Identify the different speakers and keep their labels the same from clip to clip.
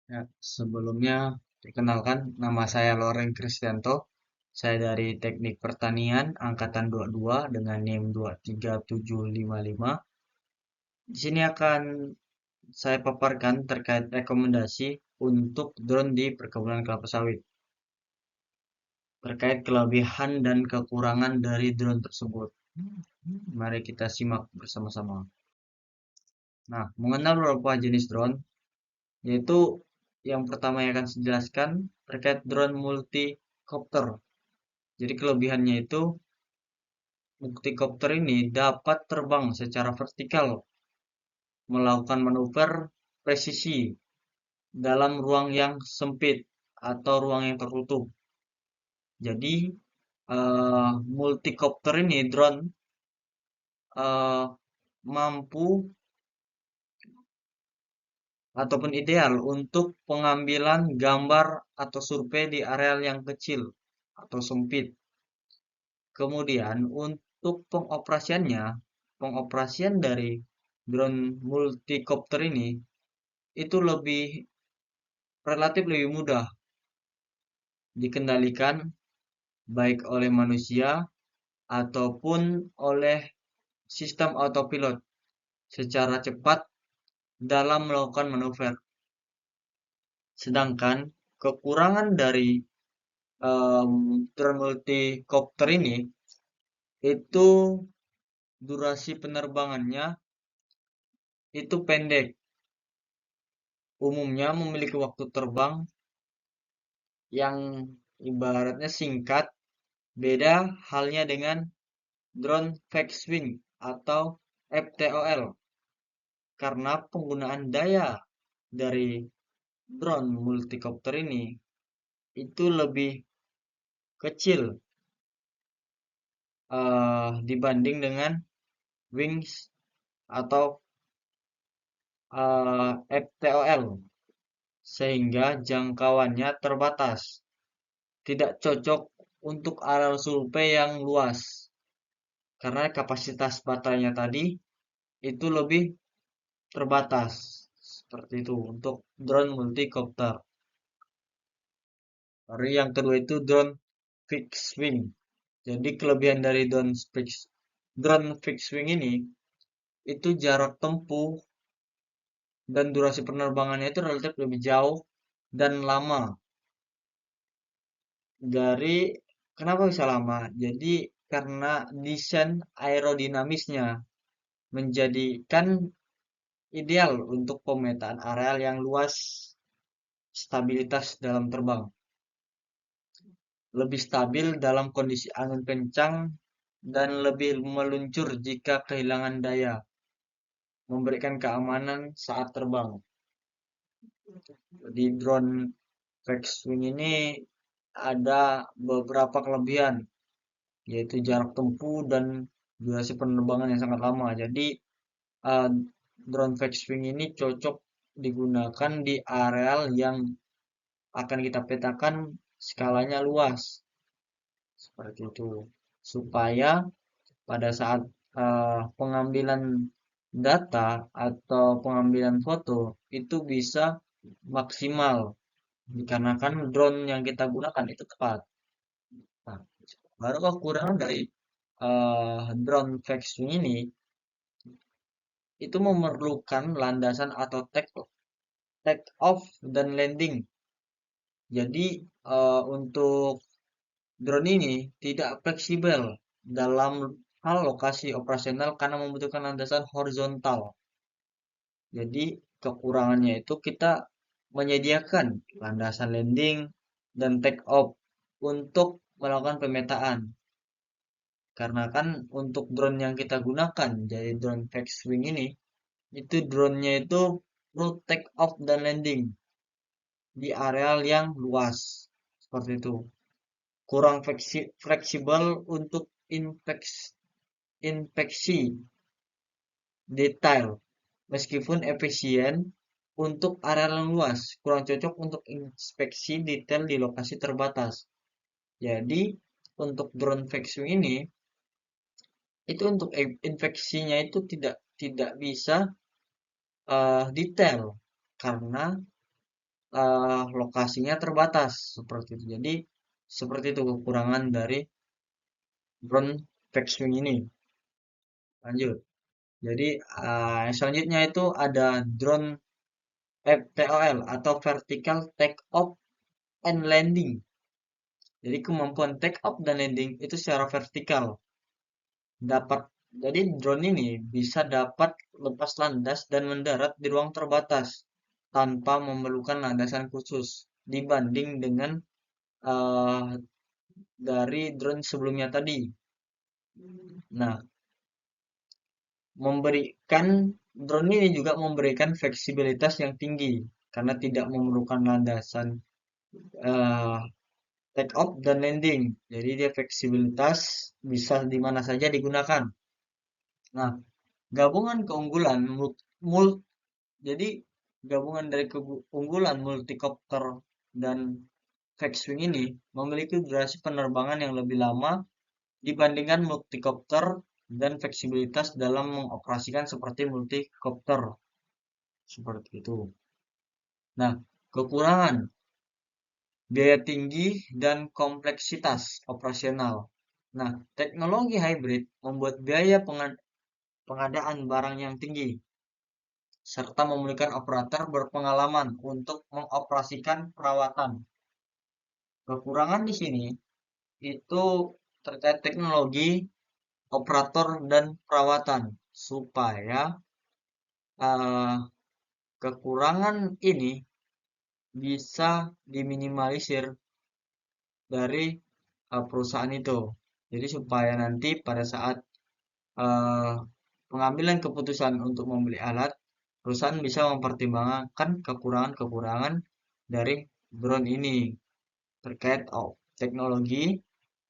Speaker 1: Ya, sebelumnya perkenalkan nama saya Loren Kristianto. Saya dari Teknik Pertanian angkatan 22 dengan NIM 23755. Di sini akan saya paparkan terkait rekomendasi untuk drone di perkebunan kelapa sawit. Terkait kelebihan dan kekurangan dari drone tersebut. Mari kita simak bersama-sama. Nah, mengenal beberapa jenis drone, yaitu yang pertama yang akan saya jelaskan terkait drone multicopter. Jadi kelebihannya itu multicopter ini dapat terbang secara vertikal, melakukan manuver presisi dalam ruang yang sempit atau ruang yang tertutup. Jadi multicopter ini drone eh, mampu ataupun ideal untuk pengambilan gambar atau survei di area yang kecil atau sempit. Kemudian untuk pengoperasian dari drone multicopter ini itu relatif lebih mudah dikendalikan baik oleh manusia ataupun oleh sistem autopilot secara cepat dalam melakukan manuver. Sedangkan kekurangan dari drone multicopter ini itu durasi penerbangannya itu pendek. Umumnya memiliki waktu terbang yang ibaratnya singkat, beda halnya dengan drone fixed wing atau FTOL. Karena penggunaan daya dari drone multicopter ini itu lebih kecil dibanding dengan wings atau FTOL, sehingga jangkauannya terbatas, tidak cocok untuk area survei yang luas karena kapasitas baterainya tadi itu lebih terbatas. Seperti itu untuk drone multicopter. Lalu yang kedua itu drone fixed wing. Jadi kelebihan dari drone fixed wing ini itu jarak tempuh dan durasi penerbangannya itu relatif lebih jauh dan lama. Dari kenapa bisa lama? Jadi karena desain aerodinamisnya menjadikan ideal untuk pemetaan areal yang luas, stabilitas dalam terbang, lebih stabil dalam kondisi angin kencang, dan lebih meluncur jika kehilangan daya, memberikan keamanan saat terbang. Di drone fixed wing ini ada beberapa kelebihan, yaitu jarak tempuh dan durasi penerbangan yang sangat lama. Jadi uh, drone fixed wing ini cocok digunakan di areal yang akan kita petakan skalanya luas, seperti itu. Supaya pada saat pengambilan data atau pengambilan foto itu bisa maksimal dikarenakan drone yang kita gunakan itu tepat. Nah, baru kekurangan dari drone fixing ini itu memerlukan landasan atau take off dan landing. Jadi untuk drone ini tidak fleksibel dalam hal lokasi operasional karena membutuhkan landasan horizontal. Jadi kekurangannya itu kita menyediakan landasan landing dan take off untuk melakukan pemetaan. Karena kan untuk drone yang kita gunakan, jadi drone fixed wing ini, itu drone-nya itu perlu take off dan landing di areal yang luas. Seperti itu. Kurang fleksibel untuk inspeksi detail. Meskipun efisien untuk area yang luas, kurang cocok untuk inspeksi detail di lokasi terbatas. Jadi, untuk drone vacuum ini, itu untuk infeksinya itu tidak bisa detail karena lokasinya terbatas seperti itu. Jadi seperti itu kekurangan dari drone fixed wing ini. Lanjut. Jadi yang selanjutnya itu ada drone FTOL atau vertical take off and landing. Jadi kemampuan take off dan landing itu secara vertikal. Dapat jadi drone ini bisa dapat lepas landas dan mendarat di ruang terbatas tanpa memerlukan landasan khusus dibanding dengan eh, dari drone sebelumnya tadi. Nah, memberikan drone ini juga memberikan fleksibilitas yang tinggi karena tidak memerlukan landasan eh, take off dan landing. Jadi dia fleksibilitas bisa di mana saja digunakan. Nah, gabungan keunggulan jadi gabungan dari keunggulan multicopter dan fixed wing ini memiliki durasi penerbangan yang lebih lama dibandingkan multicopter dan fleksibilitas dalam mengoperasikan seperti multicopter seperti itu. Nah, kekurangan biaya tinggi dan kompleksitas operasional. Nah, teknologi hybrid membuat biaya pengadaan barang yang tinggi serta memerlukan operator berpengalaman untuk mengoperasikan perawatan. Kekurangan di sini itu terkait teknologi, operator, dan perawatan supaya eh, kekurangan ini bisa diminimalisir dari perusahaan itu. Jadi supaya nanti pada saat eh, pengambilan keputusan untuk membeli alat, perusahaan bisa mempertimbangkan kekurangan-kekurangan dari drone ini terkait teknologi,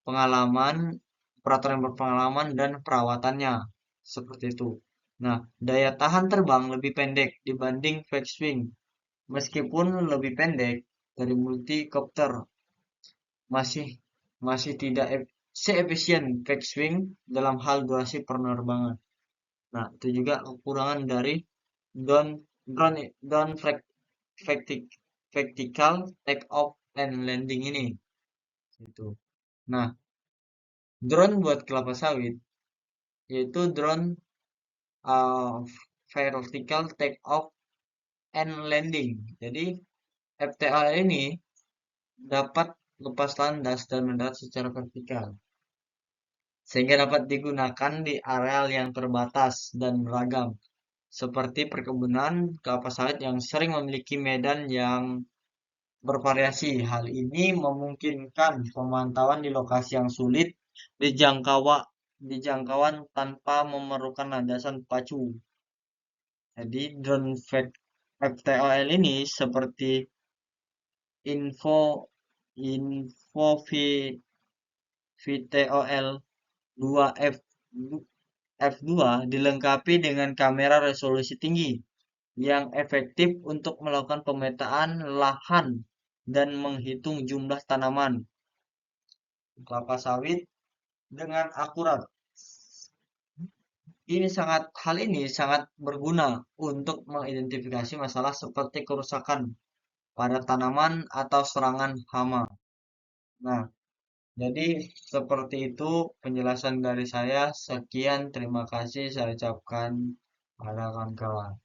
Speaker 1: pengalaman, peraturan berpengalaman, dan perawatannya. Seperti itu. Nah, daya tahan terbang lebih pendek dibanding fixed wing. Meskipun lebih pendek dari multicopter, masih masih tidak seefisien fixed wing dalam hal durasi penerbangan. Nah, itu juga kekurangan dari down down vertical take off and landing ini. Itu. Nah, drone buat kelapa sawit yaitu drone uh, vertical take off and landing. Jadi FTA ini dapat lepas landas dan mendarat secara vertikal, sehingga dapat digunakan di areal yang terbatas dan beragam, seperti perkebunan kelapa sawit yang sering memiliki medan yang bervariasi. Hal ini memungkinkan pemantauan di lokasi yang sulit dijangkauan tanpa memerlukan landasan pacu. Jadi drone FTOL ini seperti info info VTOL 2F F2 dilengkapi dengan kamera resolusi tinggi yang efektif untuk melakukan pemetaan lahan dan menghitung jumlah tanaman kelapa sawit dengan akurat. Hal ini sangat berguna untuk mengidentifikasi masalah seperti kerusakan pada tanaman atau serangan hama. Nah, jadi seperti itu penjelasan dari saya. Sekian, terima kasih saya ucapkan pada kawan-kawan.